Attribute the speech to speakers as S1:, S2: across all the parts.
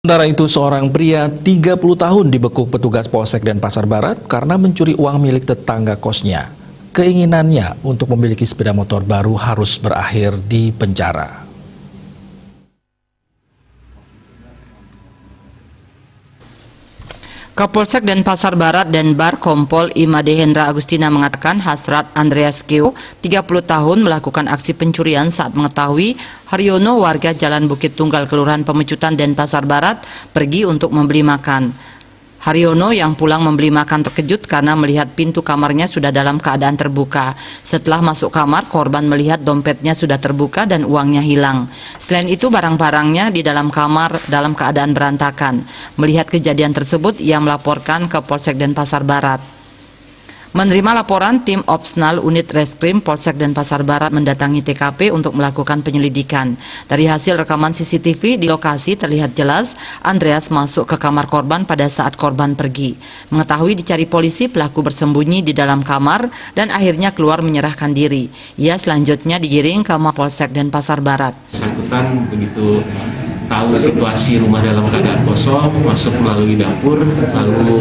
S1: Sementara itu, seorang pria 30 tahun dibekuk petugas Polsek Denpasar Barat karena mencuri uang milik tetangga kosnya. Keinginannya untuk memiliki sepeda motor baru harus berakhir di penjara.
S2: Kapolsek Denpasar Barat dan Bar Kompol Imade Hendra Agustina mengatakan Hasrat Andreas Keo, 30 tahun, melakukan aksi pencurian saat mengetahui Haryono, warga Jalan Bukit Tunggal, Kelurahan Pemecutan, Denpasar Barat, pergi untuk membeli makan. Haryono yang pulang membeli makan terkejut karena melihat pintu kamarnya sudah dalam keadaan terbuka. Setelah masuk kamar, korban melihat dompetnya sudah terbuka dan uangnya hilang. Selain itu, barang-barangnya di dalam kamar dalam keadaan berantakan. Melihat kejadian tersebut, ia melaporkan ke Polsek Denpasar Barat. Menerima laporan, tim Opsnal Unit Reskrim Polsek Denpasar Barat mendatangi TKP untuk melakukan penyelidikan. Dari hasil rekaman CCTV di lokasi terlihat jelas Andreas masuk ke kamar korban pada saat korban pergi. Mengetahui dicari polisi, pelaku bersembunyi di dalam kamar dan akhirnya keluar menyerahkan diri. Ia selanjutnya digiring ke Mapolsek Denpasar Barat.
S3: Bersangkutan begitu tahu situasi rumah dalam keadaan kosong, masuk melalui dapur, lalu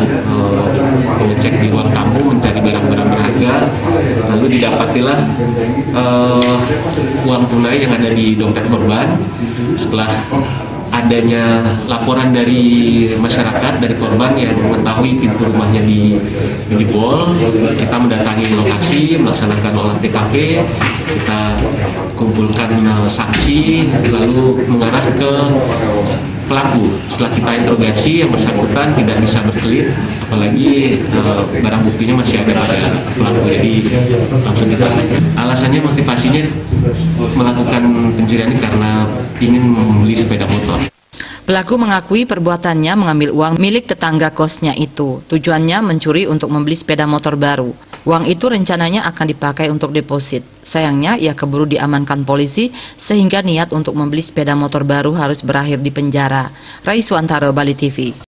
S3: mengecek di ruang tamu, mencari barang-barang berharga, lalu didapatilah uang tunai yang ada di dompet korban. Setelah adanya laporan dari masyarakat, dari korban yang mengetahui pintu rumahnya dijebol, kita mendatangi lokasi, melaksanakan olah TKP, kita kumpulkan saksi, lalu mengarah ke pelaku. Setelah kita interogasi, yang bersangkutan tidak bisa berkelit, apalagi barang buktinya masih ada pada pelaku, jadi langsung kita. Alasannya, motivasinya melakukan pencurian ini karena ingin membeli sepeda motor.
S2: Pelaku mengakui perbuatannya mengambil uang milik tetangga kosnya itu. Tujuannya mencuri untuk membeli sepeda motor baru. Uang itu rencananya akan dipakai untuk deposit. Sayangnya ia keburu diamankan polisi sehingga niat untuk membeli sepeda motor baru harus berakhir di penjara. Raiswantaro, Bali TV.